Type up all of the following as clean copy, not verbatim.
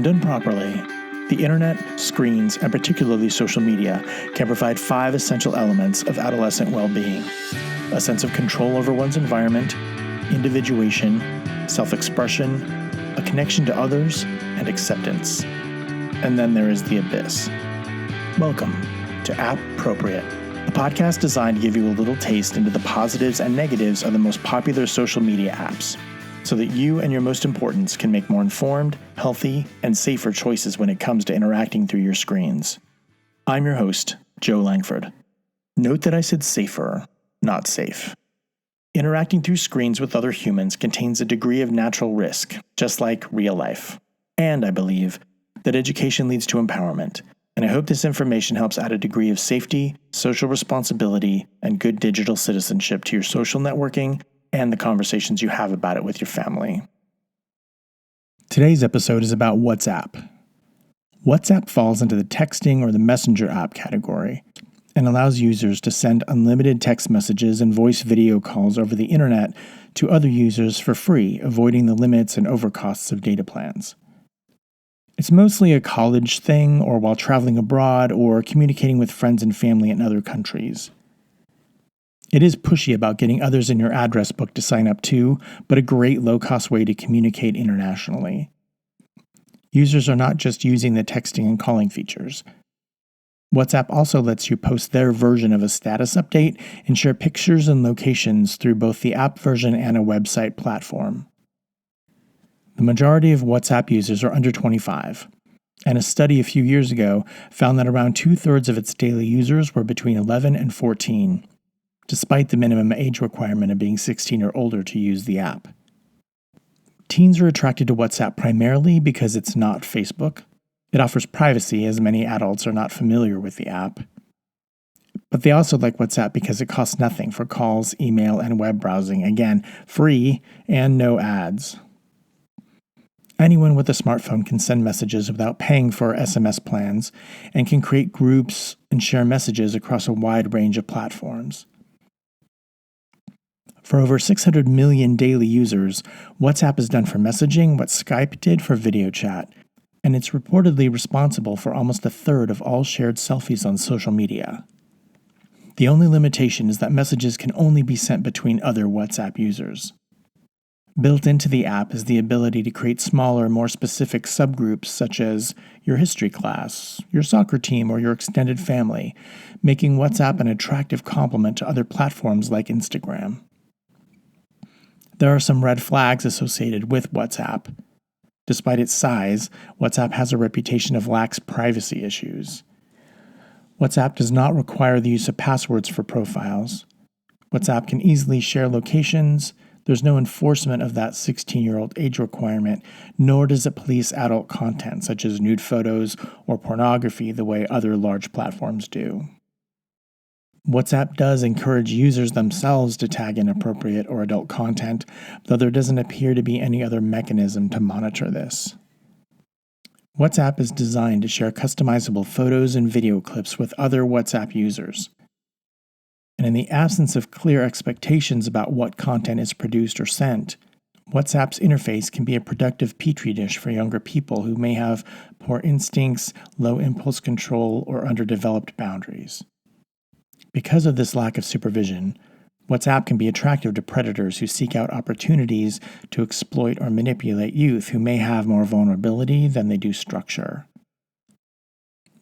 When done properly, the internet, screens, and particularly social media can provide 5 essential elements of adolescent well-being: a sense of control over one's environment, individuation, self-expression, a connection to others, and acceptance. And then there is the abyss. Welcome to App-Propriate, a podcast designed to give you a little taste into the positives and negatives of the most popular social media apps, so that you and your most importants can make more informed, healthy, and safer choices when it comes to interacting through your screens. I'm your host, Joe Langford. Note that I said safer, not safe. Interacting through screens with other humans contains a degree of natural risk, just like real life. And I believe that education leads to empowerment, and I hope this information helps add a degree of safety, social responsibility, and good digital citizenship to your social networking and the conversations you have about it with your family. Today's episode is about WhatsApp. WhatsApp falls into the texting or the messenger app category and allows users to send unlimited text messages and voice video calls over the internet to other users for free, avoiding the limits and overcosts of data plans. It's mostly a college thing or while traveling abroad or communicating with friends and family in other countries. It is pushy about getting others in your address book to sign up too, but a great low-cost way to communicate internationally. Users are not just using the texting and calling features. WhatsApp also lets you post their version of a status update and share pictures and locations through both the app version and a website platform. The majority of WhatsApp users are under 25, and a study a few years ago found that around 2/3 of its daily users were between 11 and 14. Despite the minimum age requirement of being 16 or older to use the app. Teens are attracted to WhatsApp primarily because it's not Facebook. It offers privacy, as many adults are not familiar with the app. But they also like WhatsApp because it costs nothing for calls, email, and web browsing. Again, free and no ads. Anyone with a smartphone can send messages without paying for SMS plans and can create groups and share messages across a wide range of platforms. For over 600 million daily users, WhatsApp has done for messaging what Skype did for video chat, and it's reportedly responsible for almost 1/3 of all shared selfies on social media. The only limitation is that messages can only be sent between other WhatsApp users. Built into the app is the ability to create smaller, more specific subgroups such as your history class, your soccer team, or your extended family, making WhatsApp an attractive complement to other platforms like Instagram. There are some red flags associated with WhatsApp. Despite its size, WhatsApp has a reputation of lax privacy issues. WhatsApp does not require the use of passwords for profiles. WhatsApp can easily share locations. There's no enforcement of that 16-year-old age requirement, nor does it police adult content such as nude photos or pornography the way other large platforms do. WhatsApp does encourage users themselves to tag inappropriate or adult content, though there doesn't appear to be any other mechanism to monitor this. WhatsApp is designed to share customizable photos and video clips with other WhatsApp users. And in the absence of clear expectations about what content is produced or sent, WhatsApp's interface can be a productive petri dish for younger people who may have poor instincts, low impulse control, or underdeveloped boundaries. Because of this lack of supervision, WhatsApp can be attractive to predators who seek out opportunities to exploit or manipulate youth who may have more vulnerability than they do structure.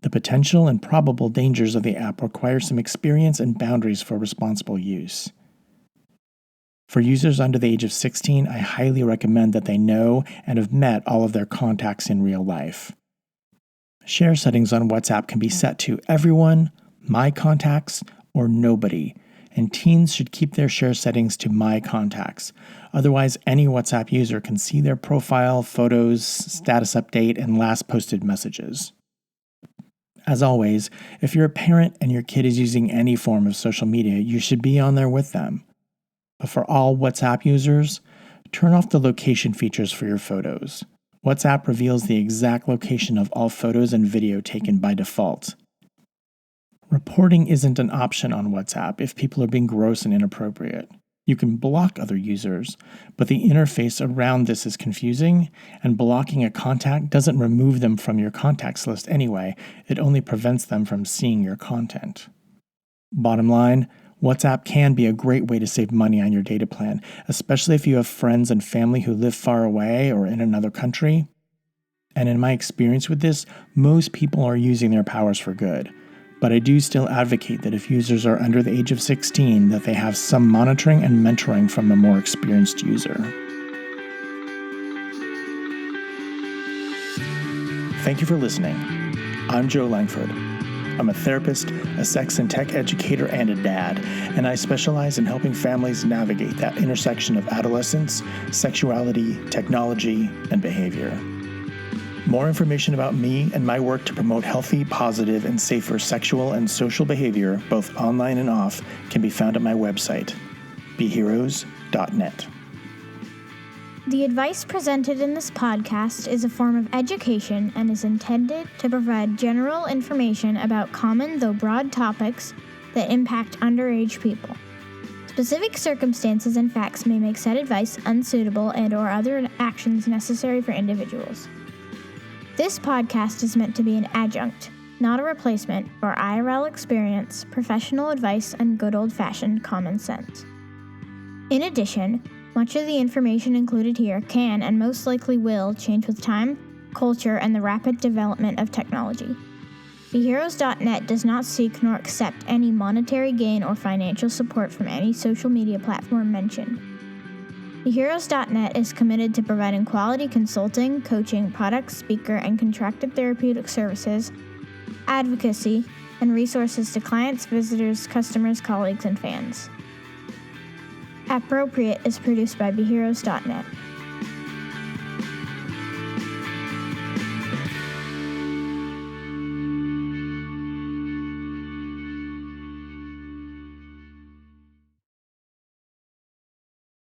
The potential and probable dangers of the app require some experience and boundaries for responsible use. For users under the age of 16, I highly recommend that they know and have met all of their contacts in real life. Share settings on WhatsApp can be set to everyone, my contacts, or nobody, and teens should keep their share settings to my contacts. Otherwise, any WhatsApp user can see their profile, photos, status update, and last posted messages. As always, if you're a parent and your kid is using any form of social media, you should be on there with them. But for all WhatsApp users, turn off the location features for your photos. WhatsApp reveals the exact location of all photos and video taken by default. Reporting isn't an option on WhatsApp if people are being gross and inappropriate. You can block other users, but the interface around this is confusing, and blocking a contact doesn't remove them from your contacts list anyway, it only prevents them from seeing your content. Bottom line, WhatsApp can be a great way to save money on your data plan, especially if you have friends and family who live far away or in another country. And in my experience with this, most people are using their powers for good. But I do still advocate that if users are under the age of 16, that they have some monitoring and mentoring from a more experienced user. Thank you for listening. I'm Joe Langford. I'm a therapist, a sex and tech educator, and a dad, and I specialize in helping families navigate that intersection of adolescence, sexuality, technology, and behavior. More information about me and my work to promote healthy, positive, and safer sexual and social behavior, both online and off, can be found at my website, beheroes.net. The advice presented in this podcast is a form of education and is intended to provide general information about common, though broad, topics that impact underage people. Specific circumstances and facts may make said advice unsuitable and/or other actions necessary for individuals. This podcast is meant to be an adjunct, not a replacement, for IRL experience, professional advice, and good old-fashioned common sense. In addition, much of the information included here can and most likely will change with time, culture, and the rapid development of technology. BeHeroes.net does not seek nor accept any monetary gain or financial support from any social media platform mentioned. BeHeroes.net is committed to providing quality consulting, coaching, product, speaker, and contracted therapeutic services, advocacy, and resources to clients, visitors, customers, colleagues, and fans. Appropriate is produced by BeHeroes.net.